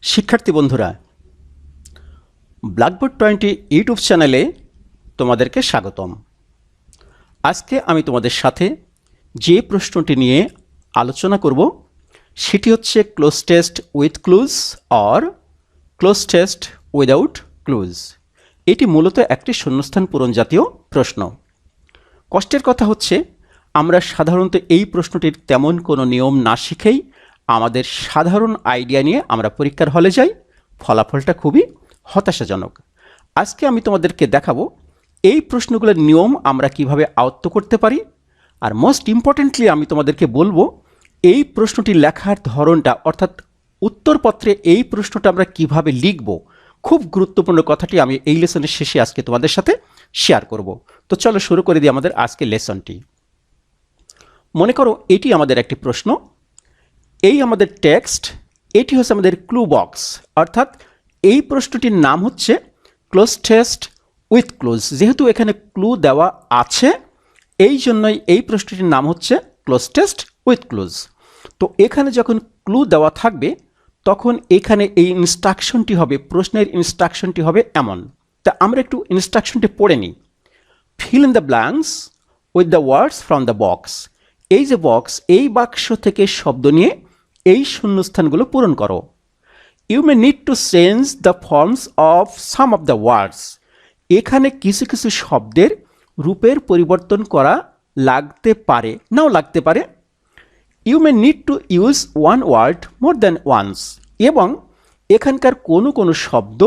শিক্ষার্থী বন্ধুরা, blackboard 20 YouTube চ্যানেলে তোমাদেরকে স্বাগতম। আজকে আমি তোমাদের সাথে যে প্রশ্নটি নিয়ে আলোচনা করব সেটি হচ্ছে close test with clues or cloze test without clues. এটি মূলত একটি শূন্যস্থান পূরণ জাতীয় প্রশ্ন। কষ্টের কথা হচ্ছে আমরা সাধারণত এই প্রশ্নটির তেমন কোনো নিয়ম না শিখেই আমাদের সাধারণ আইডিয়া নিয়ে আমরা পরীক্ষার হলে যাই, ফলাফলটা খুবই হতাশাজনক। আজকে আমি তোমাদেরকে দেখাবো এই প্রশ্নগুলোর নিয়ম আমরা কিভাবে আয়ত্ত করতে পারি, আর মোস্ট ইম্পর্টেন্টলি আমি তোমাদেরকে বলবো এই প্রশ্নটি লেখার ধরনটা, অর্থাৎ উত্তরপত্রে এই প্রশ্নটা আমরা কিভাবে লিখব। খুব গুরুত্বপূর্ণ কথাটি আমি এই লেসনের শেষে আজকে তোমাদের সাথে শেয়ার করব। তো চলো শুরু করে দিই আমাদের আজকের লেসনটি। মনে করো এটি আমাদের একটি প্রশ্ন, এই আমাদের টেক্সট, এটি হচ্ছে আমাদের ক্লু বক্স, অর্থাৎ এই প্রশ্নটির নাম হচ্ছে ক্লোজ টেস্ট উইথ ক্লুজ। যেহেতু এখানে ক্লু দেওয়া আছে এই জন্যই এই প্রশ্নটির নাম হচ্ছে ক্লোজ টেস্ট উইথ ক্লুজ। তো এখানে যখন ক্লু দেওয়া থাকবে তখন এখানে এই ইনস্ট্রাকশনটি হবে, প্রশ্নের ইনস্ট্রাকশনটি হবে এমন। তা আমরা একটু ইনস্ট্রাকশনটি পড়ে নিই। Fill in the blanks with the words from the box. এই যে বক্স, এই বাক্স থেকে শব্দ নিয়ে এই শূন্যস্থানগুলো পূরণ করো। You may need to change the forms of some of the words. এখানে কিছু কিছু শব্দের রূপের পরিবর্তন করা লাগতে পারে, নাও লাগতে পারে। You may need to use one word more than once. এবং এখানকার কোনো কোনো শব্দ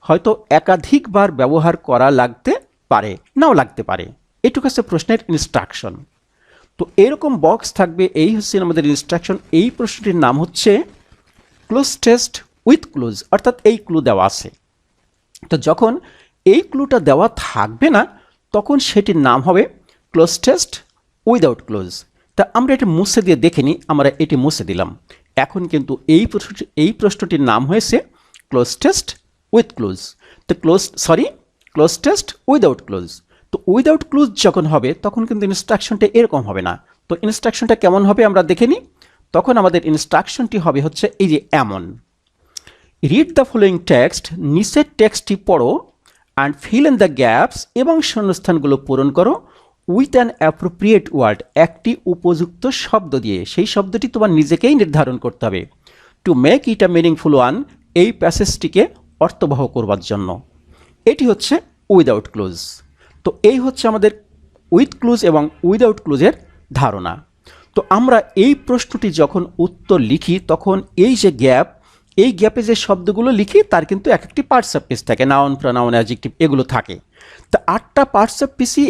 হয়তো একাধিকবার ব্যবহার করা লাগতে পারে, নাও লাগতে পারে। এটুকু হচ্ছে প্রশ্নের ইনস্ট্রাকশন। তো এরকম বক্স থাকবে, এই হচ্ছে আমাদের ইনস্ট্রাকশন। এই প্রশ্নটির নাম হচ্ছে ক্লোজ টেস্ট উইথ ক্লুজ, অর্থাৎ এই ক্লু দেওয়া আছে। তো যখন এই ক্লুটা দেওয়া থাকবে না তখন সেটির নাম হবে ক্লোজ টেস্ট উইদাউট ক্লুজ। তা আমরা এটি মুছে দিয়ে দেখে নিই। আমরা এটি মুছে দিলাম। এখন কিন্তু এই প্রশ্নটির নাম হয়েছে ক্লোজ টেস্ট উইথ ক্লুজ। তো ক্লোজ টেস্ট উইদাউট ক্লুজ। তো উইদাউট ক্লুজ যখন হবে তখন কিন্তু ইনস্ট্রাকশনটা এরকম হবে না। তো ইনস্ট্রাকশনটা কেমন হবে আমরা দেখে নিই। তখন আমাদের ইনস্ট্রাকশনটি হবে হচ্ছে এই যে এমন। রিড দ্য ফলোয়িং টেক্সট, নিচের টেক্সটটি পড়ো, and fill in the gaps, এবং শূন্যস্থানগুলো পূরণ করো উইথ অ্যান অ্যাপ্রোপ্রিয়েট ওয়ার্ড, একটি উপযুক্ত শব্দ দিয়ে। সেই শব্দটি তোমার নিজেকেই নির্ধারণ করতে হবে। To make it a meaningful one, এই প্যাসেজটিকে অর্থবহ করবার জন্য। এটি হচ্ছে উইদাউট ক্লুজ। তো এই হচ্ছে আমাদের উইথ ক্লুজ এবং উইদাউট ক্লুজের ধারণা। তো আমরা এই প্রশ্নটি যখন উত্তর লিখি তখন এই যে গ্যাপ, এই গ্যাপে যে শব্দগুলো লিখি তার কিন্তু এক একটি পার্টস অফ স্পিচ থাকে, নাউন, প্রোনাউন, অ্যাডজেক্টিভ এগুলো থাকে। তো 8টা পার্টস অফ স্পিচই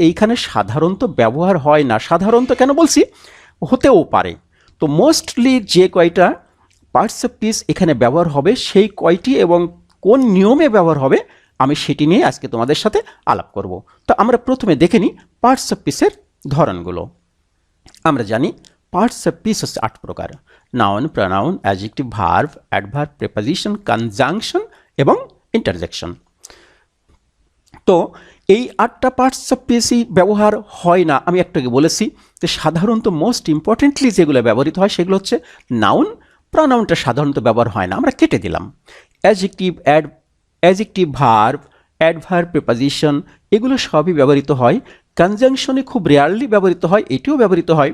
এইখানে সাধারণত ব্যবহার হয় না। সাধারণত কেন বলছি, হতেও পারে। তো মোস্টলি যে কয়টা পার্টস অফ স্পিচ এখানে ব্যবহার হবে সেই কয়টি এবং কোন নিয়মে ব্যবহার হবে আমি সেটি নিয়ে আজকে তোমাদের সাথে আলাপ করব। তো আমরা প্রথমে দেখে নিই পার্টস অফ স্পিচের ধরনগুলো। আমরা জানি পার্টস অফ স্পিচ হচ্ছে 8 প্রকার: noun, pronoun, adjective, verb, adverb, preposition, conjunction এবং ইন্টারজেকশন। তো এই 8টা পার্টস অফ স্পিচই ব্যবহার হয় না। আমি একটু আগে বলেছি যে সাধারণত মোস্ট ইম্পর্টেন্টলি যেগুলো ব্যবহৃত হয় সেগুলো হচ্ছে নাউন, প্রোনাউনটা সাধারণত ব্যবহার হয় না, আমরা কেটে দিলাম। অ্যাডজেক্টিভ, ভার্ব, অ্যাডভার্ব, প্রিপোজিশন এগুলো সবই ব্যবহৃত হয়। কনজাংশনে খুব রেয়ারলি ব্যবহৃত হয়, এটিও ব্যবহৃত হয়।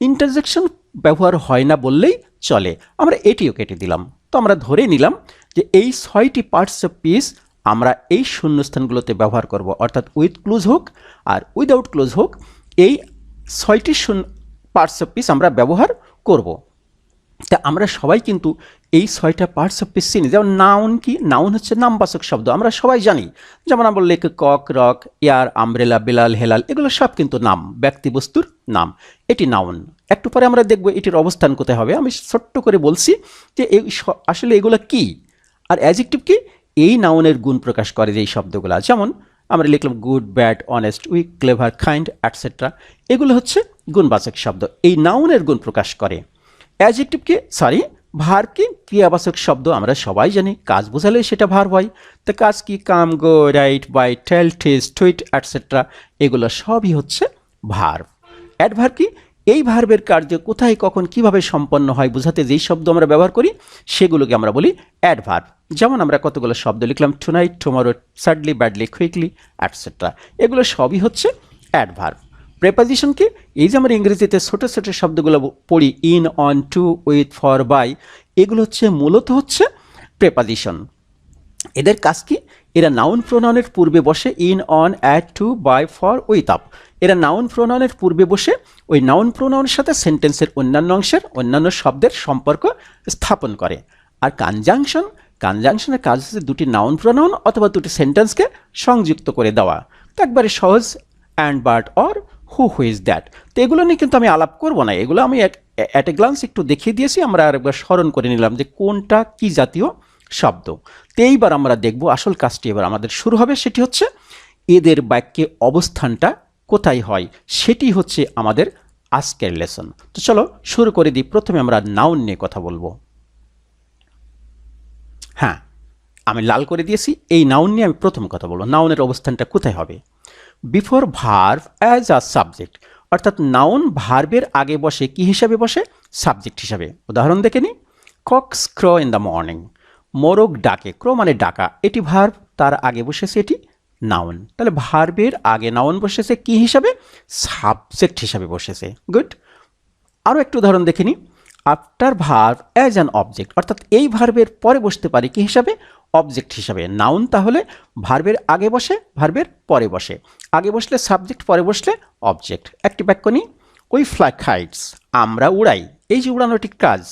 ইন্টারজেকশন ব্যবহার হয় না বললেই চলে, আমরা এটিও কেটে দিলাম। তো আমরা ধরে নিলাম যে এই 6টি পার্টস অফ স্পিচ আমরা এই শূন্যস্থানগুলোতে ব্যবহার করব, অর্থাৎ উইথ ক্লুজ হোক আর উইদাউট ক্লুজ হোক, এই 6টি পার্টস অফ স্পিচ আমরা ব্যবহার করব। তা আমরা সবাই কিন্তু এই 6টা পার্টস অফ স্পিচ চিনি। যেমন নাউন কি, নাউন হচ্ছে নামবাচক শব্দ, আমরা সবাই জানি। যেমন আমরা বললে cock, rock, air, umbrella, Belal, Helal এগুলো সব কিন্তু নাম, ব্যক্তি বস্তুর নাম, এটি নাউন। একটু পরে আমরা দেখব এটির অবস্থান কোথায় হবে। আমি ছোট্ট করে বলছি যে আসলে এগুলো কি। আর অ্যাডজেক্টিভ কি, এই নাউনের গুণ প্রকাশ করে যে এই শব্দগুলো। যেমন আমরা লিখলাম good, bad, honest, weak, clever, kind etcetera, এগুলো হচ্ছে গুণবাচক শব্দ, এই নাউনের গুণ প্রকাশ করে। অ্যাডজেক্টিভ কি, ভার্ব কি, ক্রিয়াবাচক শব্দ, আমরা সবাই জানি কাজ বোঝালে সেটা ভার্ব হয়। তো কাজ কি, come, go, write, buy, tell, test, tweet etcetera, এগুলো সবই হচ্ছে ভার্ব। অ্যাডভার্ব কি, এই ভার্বের কার্য কোথায় কখন কিভাবে সম্পন্ন হয় বোঝাতে যেই শব্দ আমরা ব্যবহার করি সেগুলোকে আমরা বলি অ্যাডভার্ব। যেমন আমরা কতগুলো শব্দ লিখলাম, tonight, tomorrow, sadly, badly, quickly, etcetera. এগুলো সবই হচ্ছে অ্যাডভার্ব। প্রেপোজিশনকে এই যে আমরা ইংরেজিতে ছোট ছোট শব্দগুলো পড়ি, in, on, to, with, for, by, এগুলো হচ্ছে মূলত হচ্ছে প্রেপোজিশন। এদের কাজ কি? এরা নাউন প্রোনাউনের পূর্বে বসে in, on, at, to, by, for, with, up. এরা নাউন প্রোনাউনের পূর্বে বসে ওই নাউন প্রোনাউনের সাথে সেন্টেন্সের অন্যান্য অংশের অন্যান্য শব্দের সম্পর্ক স্থাপন করে। আর কনজাংশনের কাজ হচ্ছে দুটি নাউন প্রোনাউন অথবা দুটি সেন্টেন্সকে সংযুক্ত করে দেওয়া। তো একবারে সহজ, and, but, or, who is that. তো এগুলো নিয়ে কিন্তু আমি আলাপ করব না, এগুলো আমি অ্যাট এ গ্লান্স একটু দেখিয়ে দিয়েছি, আমরা আরেকবার স্মরণ করে নিলাম যে কোনটা কি জাতীয় শব্দ। তো এইবার আমরা দেখব আসল কাজটি এবার আমাদের শুরু হবে, সেটি হচ্ছে এদের বাক্যে অবস্থানটা কোথায় হয়, সেটি হচ্ছে আমাদের আজকের লেসন। তো চলো শুরু করে দিই। প্রথমে আমরা নাউন নিয়ে কথা বলবো। হ্যাঁ, আমি লাল করে দিয়েছি, এই নাউন নিয়ে আমি প্রথম কথা বলবো। নাউনের অবস্থানটা কোথায় হবে? Before verb as a subject, অর্থাৎ নাউন ভার্বের আগে বসে কি হিসাবে বসে? সাবজেক্ট হিসাবে। উদাহরণ দেখে নিই, cocks crow in the morning, মোরগ ডাকে, ক্রো মানে ডাকা, এটি ভার্ব, তার আগে বসেছে এটি নাউন। তাহলে ভার্বের আগে নাউন বসেছে কি হিসাবে? সাবজেক্ট হিসাবে বসেছে। গুড। আরও একটু উদাহরণ দেখে নিই, after verb as an object, অর্থাৎ এই ভার্বের পরে বসতে পারে কি হিসাবে? অবজেক্ট হিসাবে। নাউন তাহলে ভার্বের আগে বসে, ভার্বের পরে বসে, আগে বসলে সাবজেক্ট, পরে বসলে অবজেক্ট। একটি বাক্য নিই, উই ফ্লাই কাইটস, আমরা উড়াই। এই যে উড়ানোটি কাজ,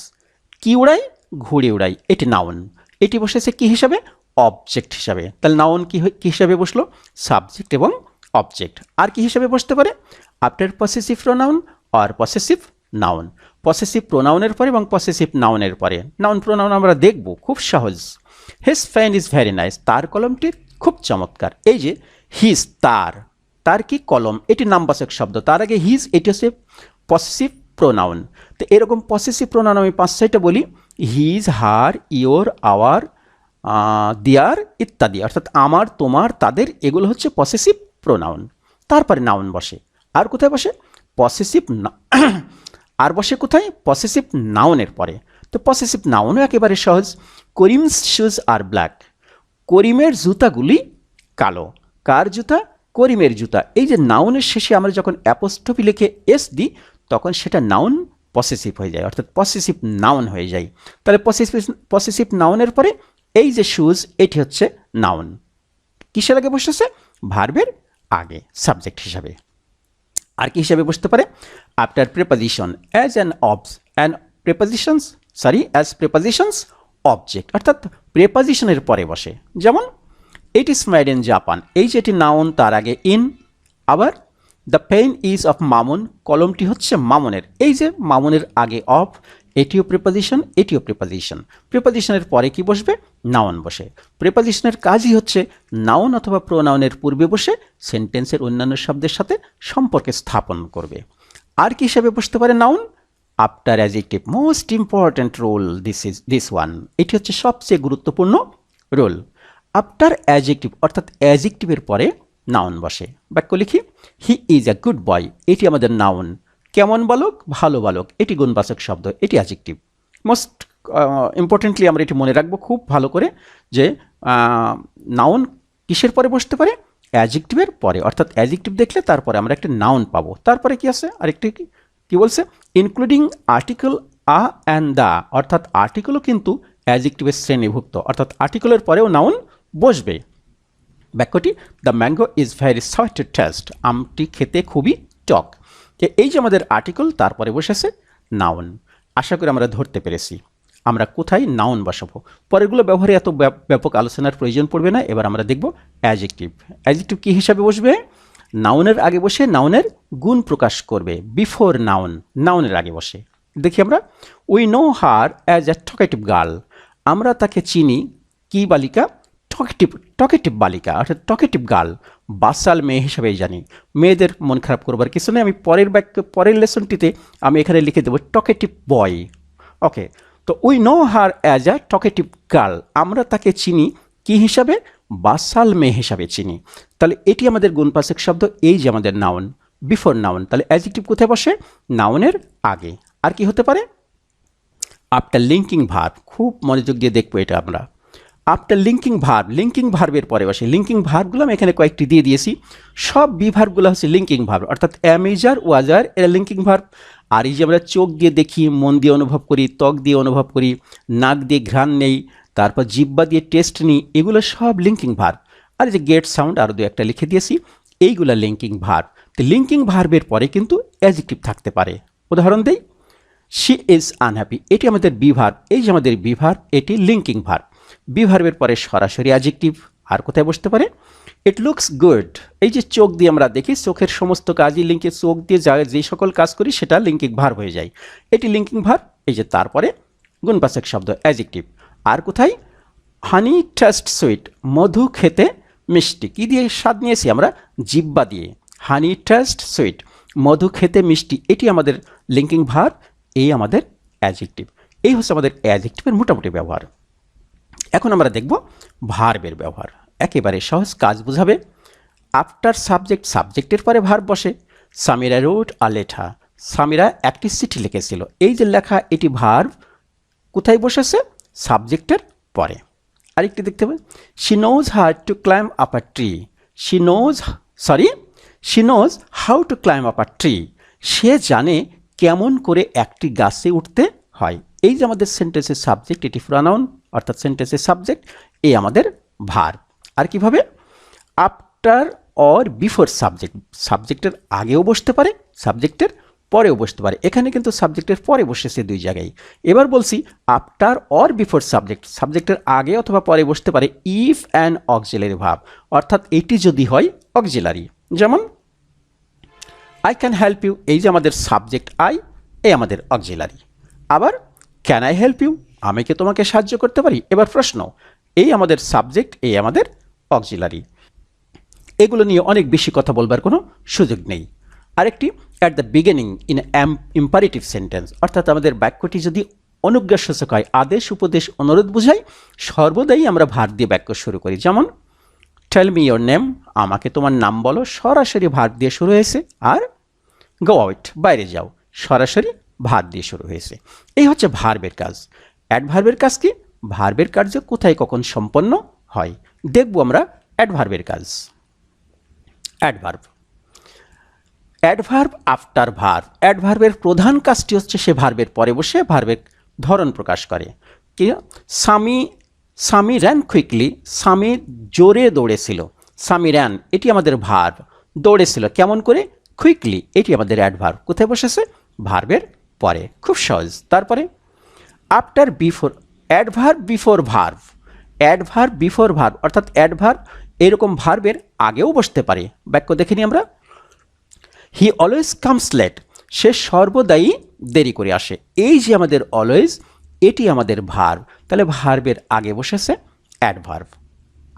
কি উড়াই? ঘুড়ি উড়াই, এটি নাউন। এটি বসেছে কি হিসাবে? অবজেক্ট হিসাবে। তাহলে নাউন কি হিসাবে বসলো? সাবজেক্ট এবং অবজেক্ট। আর কি হিসাবে বসতে পারে? After possessive pronoun or possessive noun. Possessive প্রোনাউনের পরে এবং পসেসিভ নাউনের পরে। নাউন প্রোনাউন আমরা দেখব, খুব সহজ। His pen is very nice, তার কলমটি খুব চমৎকার। এই যে হিজ, তার কি? কলম, এটি নামবাচক শব্দ, তার আগে হিজ, এটি হচ্ছে পসেসিভ প্রোনাউন। তো এরকম পসেসিভ প্রোনাউন আমি 5-6টা বলি, হিজ, হার, ইয়োর, আওয়ার, দিয়ার ইত্যাদি, অর্থাৎ আমার, তোমার, তাদের, এগুলো হচ্ছে পসেসিভ প্রোনাউন। তারপরে নাউন বসে। আর কোথায় বসে? পসেসিভ আর বসে কোথায়? পসেসিভ নাউনের পরে। তো পসেসিভ নাউনও একেবারে সহজ, করিমস শুজ আর ব্ল্যাক, করিমের জুতাগুলি কালো। কার জুতা? করিমের জুতা। এই যে নাউনের শেষে আমরা যখন অ্যাপোস্ট্রফি লিখে এস দিই তখন সেটা নাউন পসেসিভ হয়ে যায়, অর্থাৎ পসেসিভ নাউন হয়ে যায়। তাহলে পসেসিভ নাউনের পরে এই যে শুজ, এটি হচ্ছে নাউন। কিসের আগে বসেছে? ভার্বের আগে, সাবজেক্ট হিসাবে। আর কি হিসাবে বসতে পারে? After preposition as preposition's object, অর্থাৎ প্রেপোজিশনের পরে বসে। যেমন it is made in Japan, এই যেটি নাউন, তার আগে ইন। আবার the pen is of Mamun, কলমটি হচ্ছে মামুনের, এই যে মামুনের আগে অফ, এটিও প্রিপোজিশন, এটিও প্রিপোজিশন। প্রিপোজিশনের পরে কি বসবে? নাউন বসে। প্রিপোজিশনের কাজই হচ্ছে নাউন অথবা প্রোনাউনের পূর্বে বসে সেন্টেন্সের অন্যান্য শব্দের সাথে সম্পর্ক স্থাপন করবে। আর কি হিসাবে বসতে পারে noun? After adjective, most important role this one, এটি হচ্ছে সবচেয়ে গুরুত্বপূর্ণ রোল। আফটার অ্যাডজেক্টিভ, অর্থাৎ অ্যাডজেক্টিভের পরে নাউন বসে। বাক্য লিখি, he is a good boy, এটি আমাদের নাউন। কেমন বালক? ভালো বালক, এটি গুণবাচক শব্দ, এটি অ্যাডজেক্টিভ। মোস্ট ইম্পর্টেন্টলি আমরা এটি মনে রাখবো খুব ভালো করে যে নাউন কিসের পরে বসতে পারে? অ্যাডজেক্টিভের পরে, অর্থাৎ অ্যাডজেক্টিভ দেখলে তারপরে আমরা একটা নাউন পাবো। তারপরে কি আছে? আরেকটি কি বলছে? Including article a and the, অর্থাৎ আর্টিকেলও কিন্তু অ্যাডজেক্টিভের শ্রেণীভুক্ত, অর্থাৎ আর্টিকেলের পরেও নাউন বসবে। বাক্যটি, the mango is very sweet to taste, আমটি খেতে খুবই টক। এই যে আমাদের আর্টিকেল, তারপরে বসেছে নাউন। আশা করি আমরা ধরতে পেরেছি আমরা কোথায় নাউন বসাবো। পরেরগুলো ব্যবহারে এত ব্যাপক আলোচনার প্রয়োজন পড়বে না। এবার আমরা দেখব অ্যাডজেক্টিভ। অ্যাডজেক্টিভ কী হিসাবে বসবে? নাউনের আগে বসে নাউনের গুণ প্রকাশ করবে। বিফোর নাউন, নাউনের আগে বসে। দেখি আমরা, we know her as a talkative girl, আমরা তাকে চিনি কি বালিকা? টকেটিভ বালিকা, অর্থাৎ টকেটিভ গার্ল। বাসাল মেয়ে হিসাবেই জানি। মেয়েদের মন খারাপ করবার কিছু নেই। আমি পরের লেসনটিতে আমি এখানে লিখে দেবো টকেটিভ বয়। ওকে, তো we know her as a talkative girl, আমরা তাকে চিনি কি হিসাবে? বাসাল মেয়ে হিসাবে চিনি। তাহলে এটি আমাদের গুণবাচক শব্দ, এই যে আমাদের নাউন। বিফোর নাউন, তাহলে অ্যাডজেক্টিভ কোথায় বসে? নাউনের আগে। আর কি হতে পারে? আফটার লিঙ্কিং ভার্ব, খুব মনোযোগ দিয়ে দেখবো এটা আমরা। আফটার লিঙ্কিং ভার্বের পরে বসে। লিঙ্কিং ভার্বগুলো আমি এখানে কয়েকটি দিয়ে দিয়েছি। সব বি ভার্বগুলো হচ্ছে লিঙ্কিং ভার্ব, অর্থাৎ অ্যামেজার ওয়াজার এরা লিঙ্কিং ভার্ব। আর এই যে আমরা চোখ দিয়ে দেখি, মন দিয়ে অনুভব করি, ত্বক দিয়ে অনুভব করি, নাক দিয়ে ঘ্রাণ নেই, তারপর জিহ্বা দিয়ে টেস্ট নিই, এগুলো সব লিঙ্কিং ভার্ব। আর এই যে গেট সাউন্ড আরও দু একটা লিখে দিয়েছি, এইগুলো লিঙ্কিং ভার্ব। তো লিঙ্কিং ভার্বের পরে কিন্তু অ্যাডজেক্টিভ থাকতে পারে। উদাহরণ দেই, শি ইজ আনহ্যাপি, এটি আমাদের বি ভার্ব। এই যে আমাদের বি ভার্ব, এটি লিঙ্কিং ভার্ব। বি ভার্বের পরে সরাসরি অ্যাডজেক্টিভ। আর কোথায় বসতে পারে? ইট লুকস গুড, এই যে চোখ দিয়ে আমরা দেখি, চোখের সমস্ত কাজই লিঙ্কে, চোখ দিয়ে যে সকল কাজ করি সেটা লিঙ্কিং ভার্ব হয়ে যায়, এটি লিঙ্কিং ভার্ব। এই যে তারপরে গুণবাচক শব্দ অ্যাডজেক্টিভ। আর কোথায়? হানি টেস্ট সুইট, মধু খেতে মিষ্টি। কি দিয়ে স্বাদ নিয়েছি আমরা? জিহ্বা দিয়ে। হানি টেস্ট সুইট, মধু খেতে মিষ্টি, এটি আমাদের লিঙ্কিং ভার্ব, এই আমাদের অ্যাডজেক্টিভ। এই হচ্ছে আমাদের অ্যাডজেক্টিভের মোটামুটি ব্যবহার। এখন আমরা দেখব ভার্বের ব্যবহার। একেবারে সহজ, কাজ বোঝাবে। আফটার সাবজেক্ট, সাবজেক্টের পরে ভার্ব বসে। Samira road a letter, Samira একটি চিঠি লিখেছিল। এই যে লেখা, এটি ভার্ব কোথায় বসেছে? সাবজেক্টের পরে। আরেকটি দেখতে পাবেন, she knows how to climb up a tree. She knows how to climb up a tree, সে জানে কেমন করে একটি গাছে উঠতে হয়। এই যে আমাদের সেন্টেন্সের সাবজেক্ট, এটি প্রোনাউন, অর্থাৎ সেন্টেন্সের সাবজেক্ট, এই আমাদের ভার্ব। আর কিভাবে? আফটার অর বিফোর সাবজেক্ট, সাবজেক্টের আগেও বসতে পারে, সাবজেক্টের পরেও বসতে পারে। এখানে কিন্তু সাবজেক্টের পরে বসেছে দুই জায়গায়। এবার বলছি আফটার অর বিফোর সাবজেক্ট, সাবজেক্টের আগে অথবা পরে বসতে পারে ইফ অ্যান অক্সিলারি ভার্ব, অর্থাৎ এটি যদি হয় অক্সিলারি। যেমন আই ক্যান হেল্প ইউ, এই যে আমাদের সাবজেক্ট আই, এই আমাদের অক্সিলারি। আবার ক্যান আই হেল্প ইউ, আমি কি তোমাকে সাহায্য করতে পারি? এবার প্রশ্ন, এই আমাদের সাবজেক্ট, এই আমাদের অক্সিলারি। এগুলো নিয়ে অনেক বেশি কথা বলবার কোনো সুযোগ নেই। আরেকটি, at the beginning in imperative sentence, অর্থাৎ আমাদের বাক্যটি যদি অনুজ্ঞাসূচক হয়, আদেশ উপদেশ অনুরোধ বোঝায়, সর্বদাই আমরা ভার্ব দিয়ে বাক্য শুরু করি। যেমন টেল মি ইয়োর নেম, আমাকে তোমার নাম বলো, সরাসরি ভার্ব দিয়ে শুরু হয়েছে। আর গো আউট, বাইরে যাও, সরাসরি ভার্ব দিয়ে শুরু হয়েছে। এই হচ্ছে ভার্বের কাজ। অ্যাডভার্বের কাজ কি? ভার্বের কার্য কোথায় কখন সম্পন্ন হয় দেখব আমরা অ্যাডভার্বের কাজ। অ্যাডভার্ব আফটার ভার্ব, অ্যাডভার্বের প্রধান কাজটি হচ্ছে সে ভার্বের পরে বসে ভার্বের ধরন প্রকাশ করে। কি? সামি র্যান কুইকলি, সামি জোরে দৌড়েছিল। সামি র্যান, এটি আমাদের ভার্ব, দৌড়েছিল কেমন করে? কুইকলি, এটি আমাদের অ্যাডভার্ব, কোথায় বসেছে? ভার্বের পরে। খুব সহজ। তারপরে after before, adverb before verb, adverb before verb, অর্থাৎ অ্যাডভার্ব এরকম ভার্বের আগেও বসতে পারে। বাক্য দেখে নিই আমরা। হি অলওয়েজ কামস লেট, সে সর্বদাই দেরি করে আসে। এই যে আমাদের অলওয়েজ, এটি আমাদের ভার্ব, তাহলে ভার্বের আগে বসেছে অ্যাডভার্ব।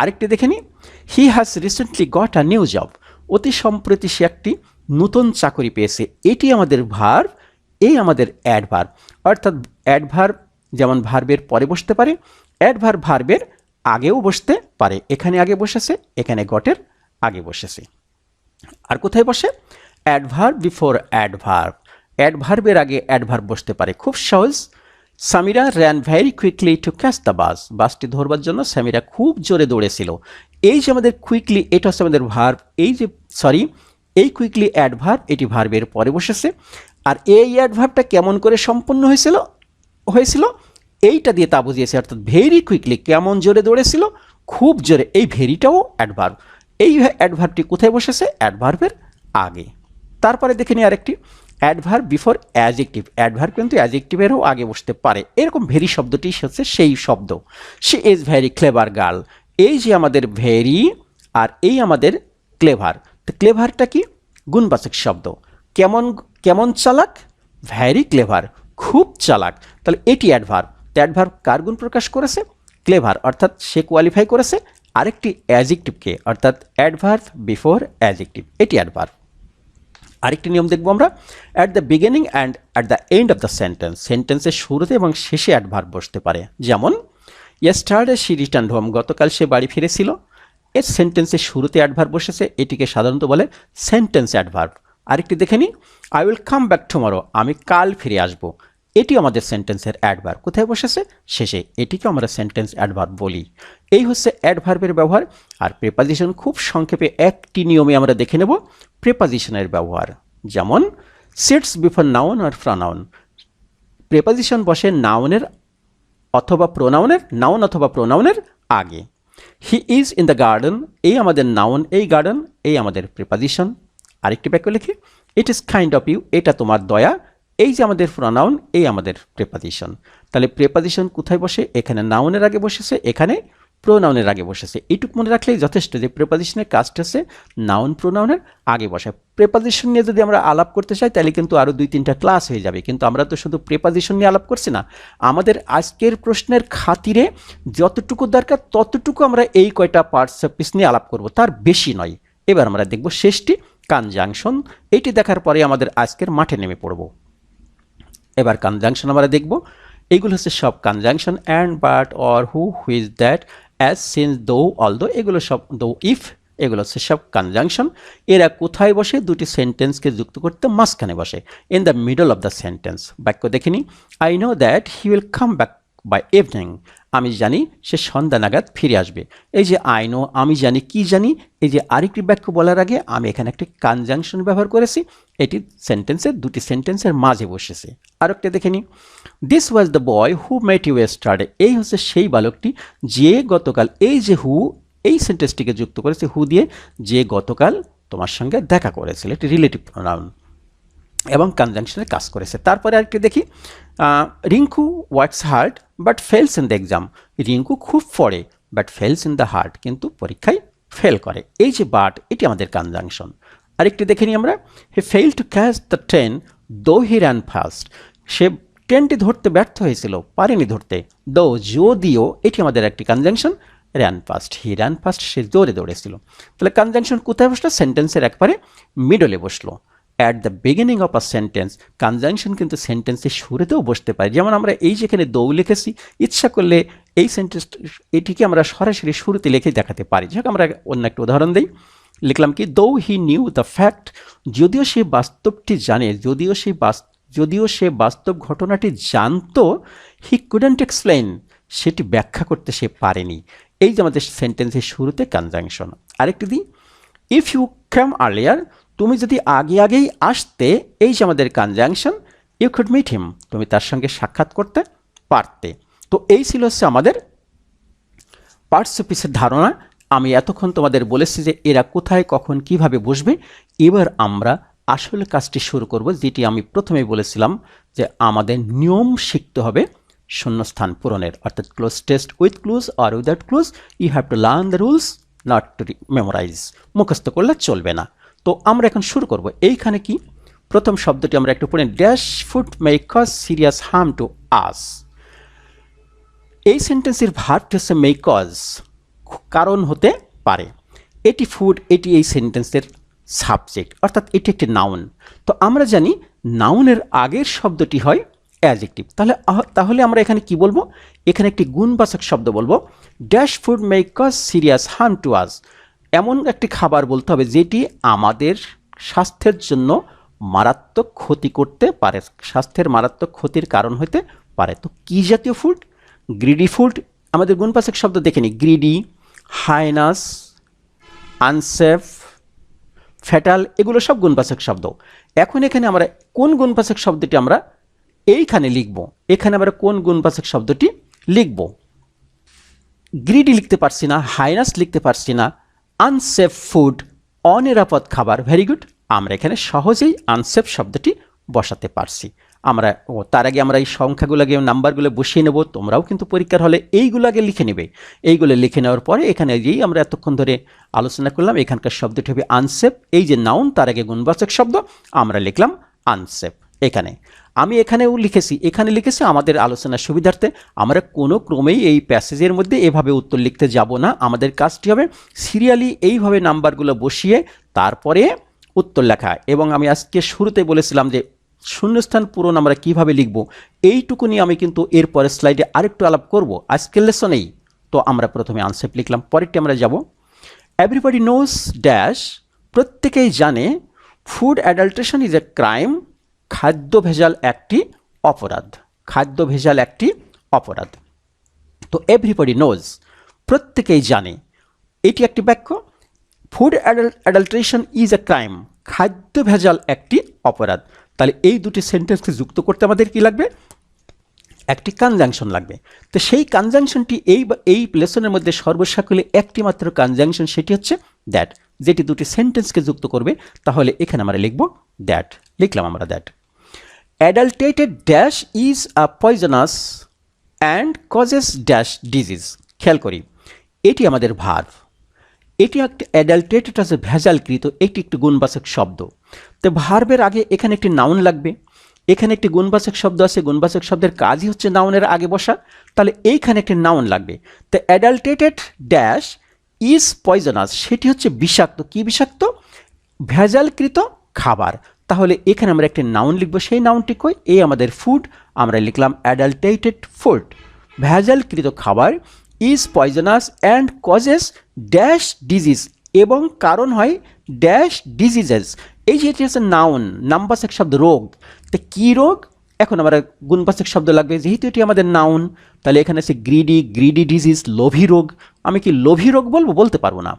আরেকটি দেখে নিই, he has recently got a new job, অতি সম্প্রতি সে একটি নতুন চাকরি পেয়েছে। এটি আমাদের ভার্ব, এই আমাদের অ্যাডভার্ব। অর্থাৎ অ্যাডভার্ব যেমন ভার্বের পরে বসতে পারে, অ্যাডভার্ব ভার্বের আগেও বসতে পারে। এখানে আগে বসেছে, এখানে গটের আগে বসেছে। আর কোথায় বসে? অ্যাডভার্ব বিফোর অ্যাডভার্ব, অ্যাডভার্বের আগে অ্যাডভার্ব বসতে পারে। খুব সহজ। Samira ran very quickly to catch the bus, বাসটি ধরবার জন্য সামিরা খুব জোরে দৌড়েছিল। এই যে আমাদের কুইকলি, এটা হচ্ছে আমাদের ভার্ব। এই কুইকলি অ্যাডভার্ব, এটি ভার্বের পরে বসেছে। আর এই অ্যাডভার্বটা কেমন করে সম্পন্ন হয়েছিল এইটা দিয়ে তা বুঝিয়েছে, অর্থাৎ ভেরি কুইকলি, কেমন জোরে দৌড়েছিল, খুব জোরে, এই ভেরিটাও অ্যাডভার্ব। এই অ্যাডভার্বটি কোথায় বসেছে? অ্যাডভার্বের আগে। তারপরে দেখে নিই আরেকটি, অ্যাডভার্ব বিফোর অ্যাডজেক্টিভ, অ্যাডভার্ব কিন্তু অ্যাডজেক্টিভেরও আগে বসতে পারে। এরকম ভেরি শব্দটি হচ্ছে সেই শব্দ। She is very clever girl, এই যে আমাদের ভেরি আর এই আমাদের ক্লেভার, তো ক্লেভারটা কি? গুণবাচক শব্দ। কেমন চালাক? ভেরি ক্লেভার, খুব চালাক, তাহলে এটি অ্যাডভার্ব। অ্যাডভার্ব কার গুণ প্রকাশ করেছে? ক্লেভার, অর্থাৎ সে কোয়ালিফাই করেছে আরেকটি অ্যাডজেক্টিভকে, অর্থাৎ অ্যাডভার্ব বিফোর অ্যাডজেক্টিভ, এটি অ্যাডভার্ব। আরেকটি নিয়ম দেখব আমরা, at the beginning and at the end of the sentence, সেন্টেন্সের শুরুতে এবং শেষে অ্যাডভার্ব বসতে পারে। যেমন ইয়েস্টারডে শি রিটার্নড হোম, গতকাল সে বাড়ি ফিরেছিল। এর সেন্টেন্সের শুরুতে অ্যাডভার্ব বসেছে, এটিকে সাধারণত বলে সেন্টেন্স অ্যাডভার্ব। আরেকটি দেখে নিই, I will come back tomorrow, আমি কাল ফিরে আসব। এটি আমাদের সেন্টেন্সের অ্যাডভার্ব, কোথায় বসেছে? শেষে। এটিকে আমরা সেন্টেন্স অ্যাডভার্ব বলি। এই হচ্ছে অ্যাডভার্বের ব্যবহার। আর প্রেপোজিশন খুব সংক্ষেপে একটি নিয়মে আমরা দেখে নেব প্রেপোজিশনের ব্যবহার। যেমন সিটস বিফোর নাউন আর প্রোনাউন, প্রেপোজিশন বসে নাউনের অথবা প্রোনাউনের, নাউন অথবা প্রোনাউনের আগে। He is in the garden, এই আমাদের নাউন, এই গার্ডেন, এই আমাদের প্রেপোজিশন। আরেকটি বাক্য লিখি, it is kind of you, এটা তোমার দয়া, এই যে আমাদের প্রোনাউন, এই আমাদের প্রেপোজিশন। তাহলে প্রেপোজিশন কোথায় বসে? এখানে নাউনের আগে বসেছে, এখানে প্রোনাউনের আগে বসেছে। এইটুকু মনে রাখলেই যথেষ্ট যে প্রেপোজিশনের কাজটা হচ্ছে নাউন প্রোনাউনের আগে বসে। প্রেপোজিশন নিয়ে যদি আমরা আলাপ করতে চাই তাহলে কিন্তু আরও 2-3টা ক্লাস হয়ে যাবে, কিন্তু আমরা তো শুধু প্রেপোজিশন নিয়ে আলাপ করছি না। আমাদের আজকের প্রশ্নের খাতিরে যতটুকু দরকার ততটুকু আমরা এই কয়টা পার্টস অফ স্পিচ নিয়ে আলাপ করব, তার বেশি নয়। এবার আমরা দেখব শেষটি কনজাংশন। এইটি দেখার পরে আমাদের আজকের মাঠে নেমে পড়ব। এবার কনজাংশন আমরা দেখব। এইগুলো হচ্ছে সব conjunction, and, but, or, who, whose, that, as, since, though, although, এগুলো সব, দো, ইফ, এগুলো হচ্ছে সব কনজাংশন। এরা কোথায় বসে? দুটি সেন্টেন্সকে যুক্ত করতে মাঝখানে বসে, in the middle of the sentence. বাক্য দেখিনি, I know that he will come back by evening, আমি জানি সে সন্ধ্যা নাগাদ ফিরে আসবে। এই যে আই নো, আমি জানি, কি জানি, এই যে আরেকটি বাক্য বলার আগে আমি এখানে একটি কনজাংশন ব্যবহার করেছি, এটি সেন্টেন্সের, দুটি সেন্টেন্সের মাঝে বসেছে। আরেকটা দেখে নিই, this was the boy who met you yesterday, এই হচ্ছে সেই বালকটি যে গতকাল, এই যে হু, এই সেন্টেন্সটিকে যুক্ত করেছে হু দিয়ে, যে গতকাল তোমার সঙ্গে দেখা করেছিল, এটি রিলেটিভ প্রোনাউন এবং কনজাংশনের কাজ করেছে। তারপরে আরেকটি দেখি, Rinku works hard but fails in the exam, Rinku খুব পড়ে but fails in the hard, কিন্তু পরীক্ষায় ফেল করে। এই যে বাট, এটি আমাদের কনজাংশন। আরেকটি দেখে নিই আমরা, he fail to catch the train though he run fast, সে ট্রেনটি ধরতে ব্যর্থ হয়েছিল, পারেনি ধরতে। দো, যদিও, এটি আমাদের একটি conjunction. Ran fast, he ran fast, সে জোরে দৌড়েছিল। তাহলে কনজাংশন কোথায় বসলো? সেন্টেন্সের একবারে মিডলে বসলো। At the beginning of a sentence, conjunction কিন্তু সেন্টেন্সের শুরুতেও বসতে পারে। যেমন আমরা এই যেখানে দৌ লিখেছি, ইচ্ছা করলে এই সেন্টেন্স, এটিকে আমরা সরাসরি শুরুতে লিখে দেখাতে পারি। যাক, আমরা অন্য একটা উদাহরণ দিই। লিখলাম কি, দো হি নিউ দ্য ফ্যাক্ট, যদিও সে বাস্তবটি জানে, যদিও সে বাস্তব ঘটনাটি জানতো, হি কুডন্ট এক্সপ্লেইন, সেটি ব্যাখ্যা করতে সে পারেনি। এই যে আমাদের সেন্টেন্সের শুরুতে কনজাংশন। আরেকটি দিই, ইফ ইউ কাম আর্লিয়ার, তুমি যদি আগেই আসতে, এই যে আমাদের conjunction. You could meet him, তুমি তার সঙ্গে সাক্ষাৎ করতে পারতে। তো এই ছিল হচ্ছে আমাদের পার্টস অফ স্পিচের ধারণা। আমি এতক্ষণ তোমাদের বলেছি যে এরা কোথায়, কখন, কিভাবে বসবে। এবার আমরা আসলে কাজটি শুরু করব, যেটি আমি প্রথমেই বলেছিলাম যে আমাদের নিয়ম শিখতে হবে শূন্যস্থান পূরণের, অর্থাৎ ক্লোজ টেস্ট উইথ ক্লুজ আর without clues. You have to learn the rules, not to memorise, মুখস্থ করলে চলবে না। তো আমরা এখন শুরু করব। এইখানে কি প্রথম শব্দটি আমরা একটু পড়ে, dash food may cause serious harm to us. এই সেন্টেন্সের ভার্বটি হচ্ছে মে কজ, কারণ হতে পারে। এটি ফুড, এটি এই সেন্টেন্সের সাবজেক্ট, অর্থাৎ এটি একটি নাউন। তো আমরা জানি নাউনের আগের শব্দটি হয় অ্যাডজেক্টিভ। তাহলে আমরা এখানে কি বলবো? এখানে একটি গুণবাচক শব্দ বলবো, dash food may cause serious harm to us. এমন একটি খাবার বলতে হবে যেটি আমাদের স্বাস্থ্যের জন্য মারাত্মক ক্ষতি করতে পারে, স্বাস্থ্যের মারাত্মক ক্ষতির কারণ হতে পারে। তো কি জাতীয় ফুড? Greedy food. আমাদের গুণবাচক শব্দ দেখে নিই, গ্রিডি, হাইনাস, আনসেফ, ফ্যাটাল, এগুলো সব গুণবাচক শব্দ। এখন এখানে আমরা কোন গুণবাচক শব্দটি আমরা এইখানে লিখব? এখানে আমরা কোন গুণবাচক শব্দটি লিখব? গ্রিডি লিখতে পারছি না, হাইনাস লিখতে পারছি না, আনসেফ ফুড, অনিরাপদ খাবার। ভেরি গুড, আমরা এখানে সহজেই আনসেফ শব্দটি বসাতে পারছি। আমরা তার আগে আমরা এই সংখ্যাগুলোকে, নাম্বারগুলো বসিয়ে নেব। তোমরাও কিন্তু পরীক্ষার হলে এইগুলো আগে লিখে নেবে। এইগুলো লিখে নেওয়ার পরে এখানে যেই আমরা এতক্ষণ ধরে আলোচনা করলাম, এখানকার শব্দটি হবে আনসেফ। এই যে নাউন, তার আগে গুণবাচক শব্দ, আমরা লিখলাম আনসেফ। এখানে আমি এখানেও লিখেছি, এখানে লিখেছি আমাদের আলোচনার সুবিধার্থে। আমরা কোনো ক্রমেই এই প্যাসেজের মধ্যে এভাবে উত্তর লিখতে যাব না। আমাদের কাজটি হবে সিরিয়ালি এইভাবে নাম্বারগুলো বসিয়ে তারপরে উত্তর লেখা। এবং আমি আজকে শুরুতে বলেছিলাম যে শূন্যস্থান পূরণ আমরা কিভাবে লিখব, এইটুকু নিয়ে আমি কিন্তু এর পরের স্লাইডে আরেকটু আলাপ করব, আজকের লেসনেই। তো আমরা প্রথমে আনসেফ লিখলাম, পরেরটি আমরা যাব। এভরিবডি নোজ ড্যাশ, প্রত্যেকেই জানে, food adulteration is a crime, খাদ্য ভেজাল একটি অপরাধ, খাদ্য ভেজাল একটি অপরাধ। তো এভরিবডি নোজ, প্রত্যেকেই জানে, এটি একটি বাক্য। Food adulteration is a crime, খাদ্য ভেজাল একটি অপরাধ। তাহলে এই দুটি সেন্টেন্সকে যুক্ত করতে আমাদের কি লাগবে? একটি কনজাংশন লাগবে। তো সেই কনজাংশনটি এই লেসনের মধ্যে সর্বসাকুল্যে একটি মাত্র কনজাংশন, সেটি হচ্ছে দ্যাট, যেটি দুটি সেন্টেন্সকে যুক্ত করবে। তাহলে এখানে আমরা লিখব দ্যাট, লিখলাম আমরা that. Adulterated dash is a poisonous and causes dash disease. খেয়াল করি, এটি আমাদের ভার্ব, এটি একটা অ্যাডাল্টেটেড আছে ভেজালকৃত, এটি একটি গুণবাচক শব্দ। তো ভার্বের আগে এখানে একটি নাউন লাগবে, এখানে একটি গুণবাচক শব্দ আছে, গুণবাচক শব্দের কাজই হচ্ছে নাউনের আগে বসা। তাহলে এইখানে একটি নাউন লাগবে। তো অ্যাডাল্টেটেড ড্যাশ ইজ পয়জনাস, সেটি হচ্ছে বিষাক্ত। কি বিষাক্ত? ভেজালকৃত খাবার। তাহলে এখানে আমরা একটি নাউন লিখব, সেই নাউনটি কই? এই আমাদের ফুড, আমরা লিখলাম অ্যাডাল্টেটেড ফুড। ভেজালকৃত খাবার is poisonous and causes dash disease, এবং কারণ হয় ড্যাশ ডিজিজেস। এই যে এটি হচ্ছে নাউন, নামবাচক শব্দ রোগ। তো কী রোগ? এখন আমরা গুণবাচক শব্দ লাগবে, যেহেতু এটি আমাদের নাউন। তাহলে এখানে আছে গ্রিডি ডিজিজ, লোভী রোগ। আমি কি লোভী রোগ বলবো? বলতে পারবো না।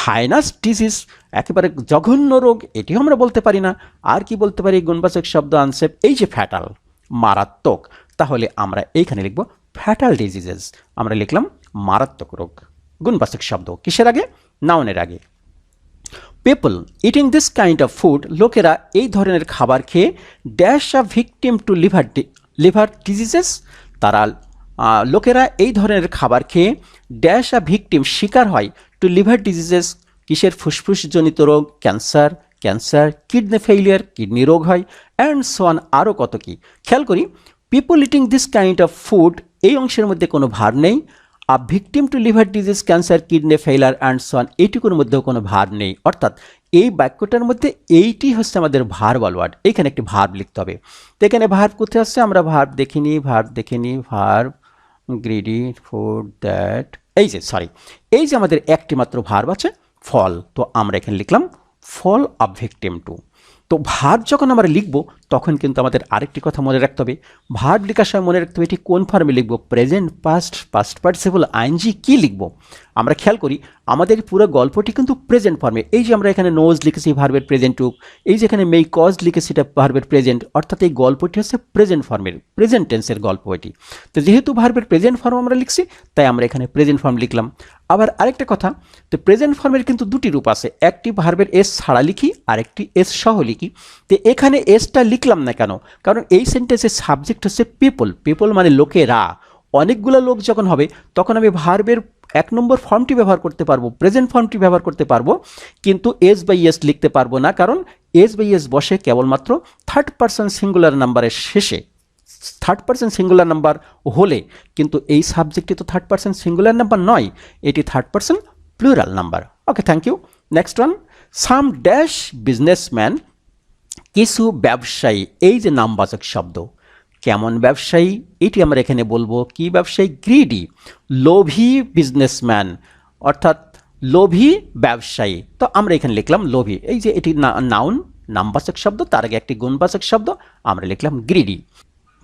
হাইনাস ডিজিজ, একেবারে জঘন্য রোগ, এটিও আমরা বলতে পারি না। আর কি বলতে পারি? গুণবাচক শব্দ আনসেপ, এই যে ফ্যাটাল, মারাত্মক। তাহলে আমরা এইখানে লিখব ফ্যাটাল ডিজিজেস, আমরা লিখলাম মারাত্মক রোগ। গুণবাচক শব্দ কিসের আগে? নাউনের আগে। People eating this kind of food, লোকেরা এই ধরনের খাবার খেয়ে dash a victim to liver diseases, তারা লোকেরা এই ধরনের খাবার খেয়ে ড্যাশ আ ভিকটিম, শিকার হয়, টু লিভার ডিজিজেস, কিসের? ফুসফুসজনিত রোগ, ক্যান্সার, কিডনি ফেইলিয়ার, কিডনি রোগ হয়, অ্যান্ড সো অন, আরও কত কি। খেয়াল করি, people eating this kind of food, এই অংশের মধ্যে কোনো ভার নেই। A victim to liver disease, cancer, kidney failure and so on, এইটুকুর মধ্যেও কোনো ভার নেই। অর্থাৎ এই বাক্যটার মধ্যে এইটি হচ্ছে আমাদের ভার্বাল ওয়ার্ড। এখানে একটি ভার্ব লিখতে হবে। তো এখানে ভার্ব কোথায় আসছে? আমরা ভার্ব দেখিনি, ভার্ব গ্রিডি ফুড দ্যাট, এই যে আমাদের একটি মাত্র ভার্ব আছে, ফল। তো আমরা এখানে লিখলাম ফল অফ ভিকটিম টু। তো ভার্ব যখন আমরা লিখব তখন কিন্তু আমাদের আরেকটি কথা মনে রাখতে হবে। ভার্ব লেখার সময় মনে রাখতে হবে এটি কোন ফর্মে লিখব, প্রেজেন্ট, পাস্ট পার্টিসিপল, আইএনজি, কি লিখব। আমরা খেয়াল করি আমাদের পুরো গল্পটি কিন্তু প্রেজেন্ট ফর্মে। এই যে আমরা এখানে নোজ লিখেছি ভার্বের প্রেজেন্ট টু, এই যে এখানে মেই কজ লিখেছি এটা ভার্বের প্রেজেন্ট, অর্থাৎ এই গল্পটি হচ্ছে প্রেজেন্ট ফর্মের, প্রেজেন্ট টেন্সের গল্প এটি। তো যেহেতু ভার্বের প্রেজেন্ট ফর্ম আমরা লিখছি, তাই আমরা এখানে প্রেজেন্ট ফর্ম লিখলাম। আবার আরেকটা কথা, তো প্রেজেন্ট ফর্মের কিন্তু দুটি রূপ আছে, একটি ভার্বের এস ছাড়া লিখি, আরেকটি এস সহ লিখি। তো এখানে এসটা লিখলাম না কেন? কারণ এই সেন্টেন্সের সাবজেক্ট হচ্ছে পিপল মানে লোকেরা। অনেকগুলো লোক যখন হবে তখন আমি ভার্বের 1 নম্বর ফর্মটি ব্যবহার করতে পারবো, প্রেজেন্ট ফর্মটি ব্যবহার করতে পারবো, কিন্তু এস বাই এস লিখতে পারবো না। কারণ এস বাই এস বসে কেবলমাত্র থার্ড পারসন সিঙ্গুলার নাম্বারের শেষে, থার্ড পারসন সিঙ্গুলার নাম্বার হলে, কিন্তু এই সাবজেক্টটি তো থার্ড পারসন সিঙ্গুলার নাম্বার নয়, এটি third person plural number. Okay, thank you. Next one, some dash businessman, কিছু ব্যবসায়ী, এই যে নামবাচক শব্দ, কেমন ব্যবসায়ী? এটি আমরা এখানে বলবো কি ব্যবসায়ী? গ্রিডি, লোভী বিজনেসম্যান, অর্থাৎ লোভী ব্যবসায়ী। তো আমরা এখানে লিখলাম লোভী, এই যে এটি নাউন, নামবাচক শব্দ, তার আগে একটি গুণবাচক শব্দ, আমরা লিখলাম গ্রিডি।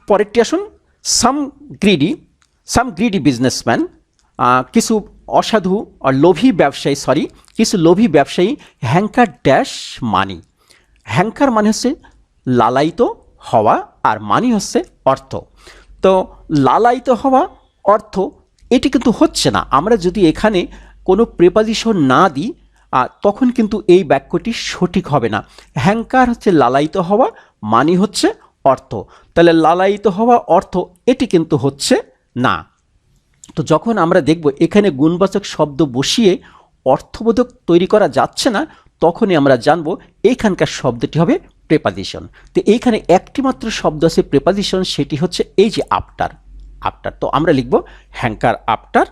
পরেরটি আসুন, সাম গ্রিডি বিজনেসম্যান, কিছু অসাধু আর লোভী ব্যবসায়ী, কিছু লোভী ব্যবসায়ী হ্যাঙ্কার ড্যাশ মানি। হ্যাঙ্কার মানে হচ্ছে লালায়িত হওয়া, আর মানি হচ্ছে অর্থ। তো লালায়িত হওয়া, অর্থ, এটি কিন্তু হচ্ছে না। আমরা যদি এখানে কোনো প্রিপজিশন না দিই তখন কিন্তু এই বাক্যটি সঠিক হবে না। হ্যাঙ্কার হচ্ছে লালায়িত হওয়া, মানি হচ্ছে অর্থ। তাহলে লালায়িত হওয়া, অর্থ, এটি কিন্তু হচ্ছে না। তো যখন আমরা দেখব এখানে গুণবাচক শব্দ বসিয়ে অর্থবোধক তৈরি করা যাচ্ছে না, তখনই আমরা জানবো এইখানকার শব্দটি হবে প্রেপাজিশন। তো এইখানে একটি মাত্র শব্দ আছে প্রেপাজিশন, সেটি হচ্ছে এই যে আফটার। তো আমরা লিখব হ্যাঙ্কার আফটার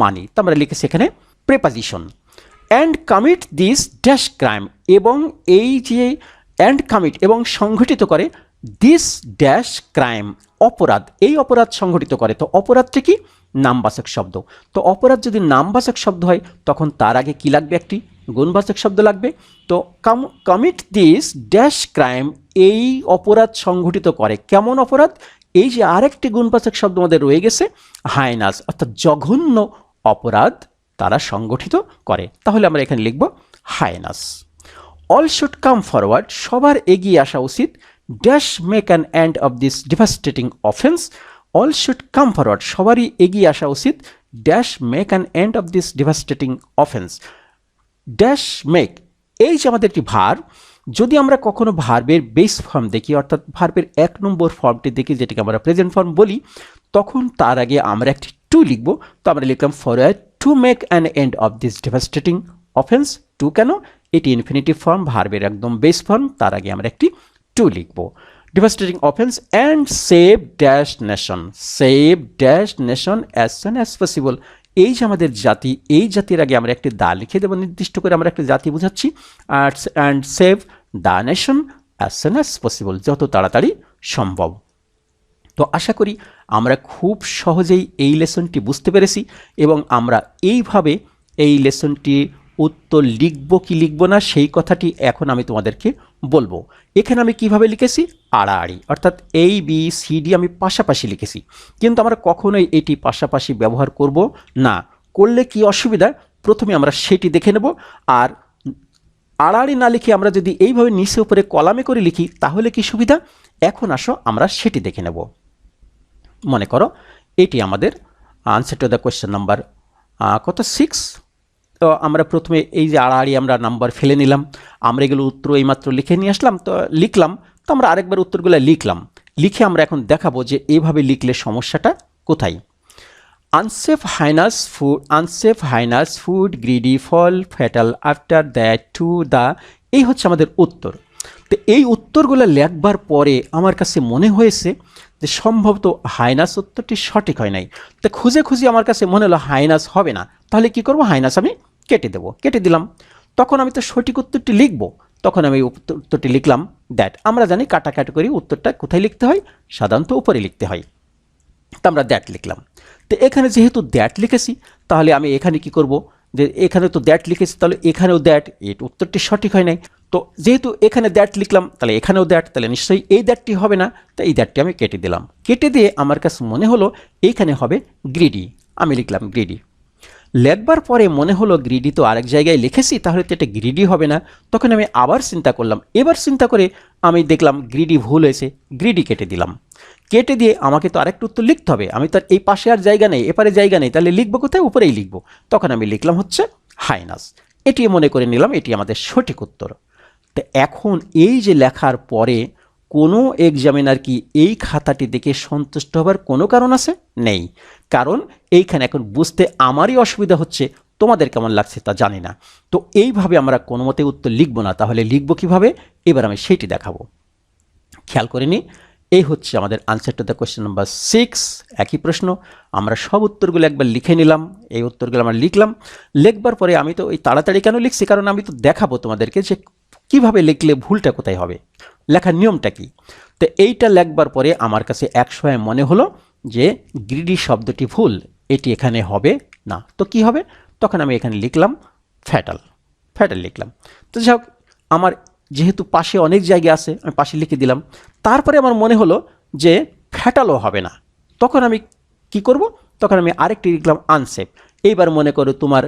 মানি, তো আমরা লিখেছি এখানে preposition. And commit this dash crime, এবং এই যে অ্যান্ড কমিট, এবং সংঘটিত করে, দিস ড্যাশ ক্রাইম, অপরাধ, এই অপরাধ সংঘটিত করে। তো অপরাধটা কি? নামবাচক শব্দ। তো অপরাধ যদি নামবাচক শব্দ হয় তখন তার আগে কি লাগবে? একটি গুণবাচক শব্দ লাগবে। তো কমিট দিস ড্যাশ ক্রাইম, এই অপরাধ সংঘটিত করে। কেমন অপরাধ? এই যে আরেকটি গুণবাচক শব্দ আমাদের রয়ে গেছে, হাইনাস, অর্থাৎ জঘন্য অপরাধ তারা সংগঠিত করে। তাহলে আমরা এখানে লিখব heinous. All should come forward, সবার এগিয়ে আসা উচিত। Dash make an end of this devastating offence, all should come forward, সবারই এগিয়ে আসা উচিত। Dash make an end of this devastating offence. Dash make, এই যে আমাদের একটি ভার্ব, যদি আমরা কখনো ভার্বের বেস ফর্ম দেখি, অর্থাৎ ভার্বের 1 নম্বর ফর্মটি দেখি, যেটাকে আমরা প্রেজেন্ট ফর্ম বলি, তখন তার আগে আমরা একটি টু লিখব। তো আমরা লিখলাম forward to make an end of this devastating offence. To কেন? এটি ইনফিনিটিভ ফর্ম, ভার্বের একদম বেস ফর্ম, তার আগে আমরা একটি টু লিখব। Devastating offence and save dash nation, save dash nation as soon as possible. এই যে আমাদের জাতি, এই জাতির আগে আমরা একটি দা লিখে দেবো, নির্দিষ্ট করে আমরা একটা জাতি বোঝাচ্ছি। And save the nation as soon as possible, যত তাড়াতাড়ি সম্ভব। তো আশা করি আমরা খুব সহজেই এই লেসনটি বুঝতে পেরেছি, এবং আমরা এইভাবে এই লেসনটি উত্তর লিখব কি লিখব না সেই কথাটি এখন আমি তোমাদেরকে বলবো। এখানে আমি কিভাবে লিখেছি, আড়াআড়ি, অর্থাৎ এই বি সি ডি আমি পাশাপাশি লিখেছি, কিন্তু আমরা কখনোই এটি পাশাপাশি ব্যবহার করব না। করলে কি অসুবিধা, প্রথমে আমরা সেটি দেখে নেব। আর আড়াআড়ি না লিখে আমরা যদি এইভাবে নিচে উপরে কলামে করে লিখি তাহলে কি সুবিধা, এখন আসো আমরা সেটি দেখে নেব। মনে করো এটি আমাদের answer to the question number কত 6। তো আমরা প্রথমে এই যে আড়াআড়ি আমরা নাম্বার ফেলে নিলাম, আমরা এগুলো উত্তর এইমাত্র লিখে নিয়ে আসলাম, তো লিখলাম, তো আমরা আরেকবার উত্তরগুলো লিখলাম, লিখে আমরা এখন দেখাবো যে এইভাবে লিখলে সমস্যাটা কোথায়। Unsafe heinous food greedy fall fatal after that to the, এই হচ্ছে আমাদের উত্তর। তো এই উত্তরগুলো লেখবার পরে আমার কাছে মনে হয়েছে যে সম্ভবত হাইনাস উত্তরটি সঠিক হয় নাই। তো খুঁজে খুঁজে আমার কাছে মনে হলো হাইনাস হবে না, তাহলে কি করব, হাইনাস আমি কেটে দেবো, কেটে দিলাম। তখন আমি তো সঠিক উত্তরটি লিখব, তখন আমি উত্তরটি লিখলাম দ্যাট। আমরা জানি কাটাকাটি করে উত্তরটা কোথায় লিখতে হয়, সাধারণত উপরে লিখতে হয়, তো আমরা দ্যাট লিখলাম। তো এখানে যেহেতু দ্যাট লিখেছি, তাহলে আমি এখানে কি করব, যে এখানে তো দ্যাট লিখেছি, তাহলে এখানেও দ্যাট, এই উত্তরটি সঠিক হয় নাই। তো যেহেতু এখানে দ্যাট লিখলাম, তাহলে এখানেও দ্যাট, তাহলে নিশ্চয়ই এই দ্যাটটি হবে না, তো এই দ্যাটটি আমি কেটে দিলাম। কেটে দিয়ে আমার কাছে মনে হলো এইখানে হবে গ্রিডি, আমি লিখলাম গ্রিডি। লেখবার পরে মনে হলো গ্রিডি তো আরেক জায়গায় লিখেছি, তাহলে তো এটা গ্রিডি হবে না। তখন আমি আবার চিন্তা করলাম, এবার চিন্তা করে আমি দেখলাম গ্রিডি ভুল হয়েছে, গ্রিডি কেটে দিলাম। কেটে দিয়ে আমাকে তো আরেকটু উত্তর লিখতে হবে, আমি তো এই পাশে আর জায়গা নেই, এপারে জায়গা নেই, তাহলে লিখবো কোথায়, উপরেই লিখবো। তখন আমি লিখলাম হচ্ছে হাইনাস, এটি মনে করে নিলাম এটি আমাদের সঠিক উত্তর। তো এখন এই যে লেখার পরে কোনো এক্সামিনার কি এই খাতাটি দেখে সন্তুষ্ট হবার কোনো কারণ আছে? নেই, কারণ এইখানে এখন বুঝতে আমারই অসুবিধা হচ্ছে, তোমাদের কেমন লাগছে তা জানি না। তো এইভাবে আমরা কোনো মতে উত্তর লিখব না, তাহলে লিখব কিভাবে, এবার আমি সেইটি দেখাবো। খেয়াল করে নিই, এই হচ্ছে আমাদের answer to the question number 6। একই প্রশ্ন, আমরা সব উত্তরগুলো একবার লিখে নিলাম, এই উত্তরগুলো আমরা লিখলাম। লিখবার পরে আমি তো ওই তাড়াতাড়ি কেন লিখছি, কারণ আমি তো দেখাবো তোমাদেরকে যে কিভাবে লিখলে ভুলটা কোথায় হবে, লেখার নিয়মটা কি। তো এইটা লেখবার পরে আমার কাছে এক সময় মনে হলো যে গ্রিডি শব্দটি ভুল, এটি এখানে হবে না, তো কি হবে, তখন আমি এখানে লিখলাম ফ্যাটাল, ফ্যাটাল লিখলাম। তো যাই হোক, আমার যেহেতু পাশে অনেক জায়গা আছে, আমি পাশে লিখে দিলাম। তারপরে আমার মনে হলো যে ফ্যাটালও হবে না, তখন আমি কি করব, তখন আমি আরেকটি লিখলাম আনসেফ। এইবার মনে করো তোমার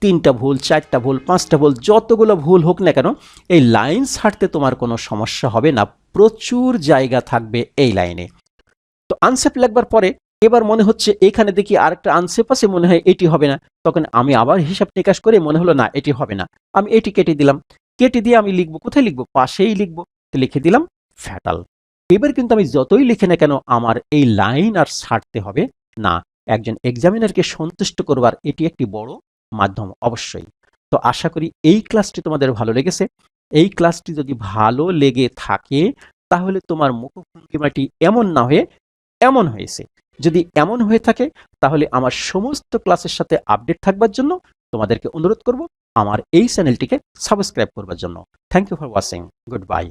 3টা ভুল, 4টা ভুল, 5টা ভুল, যতগুলো ভুল হোক না কেন, এই লাইন ছাড়তে তোমার কোনো সমস্যা হবে না, প্রচুর জায়গা থাকবে এই লাইনে। তো আনসেফ লেখবার পরে এবার মনে হচ্ছে এখানে দেখি আরেকটা আনসেফ আছে, মনে হয় এটি হবে না, তখন আমি আবার হিসাব নিকাশ করে মনে হলো না এটি হবে না, আমি এটি কেটে দিলাম। কেটে দিয়ে আমি লিখবো কোথায়, লিখবো পাশেই লিখবো, তো লিখে দিলাম ফ্যাটাল। এবার কিন্তু আমি যতই লিখে না কেন আমার এই লাইন আর ছাড়তে হবে না। একজন এক্সামিনারকে সন্তুষ্ট করবার এটি একটি বড় মাধ্যম অবশ্যই। তো আশা করি এই ক্লাসটি তোমাদের ভালো লেগেছে। এই ক্লাসটি যদি ভালো লেগে থাকে তাহলে তোমার মুখভঙ্গিমাটি এমন না হয়ে এমন হয়েছে, যদি এমন হয়ে থাকে তাহলে আমার সমস্ত ক্লাসের সাথে আপডেট থাকবার জন্য তোমাদেরকে অনুরোধ করব আমার এই চ্যানেলটিকে সাবস্ক্রাইব করবার জন্য। Thank you for watching, good by.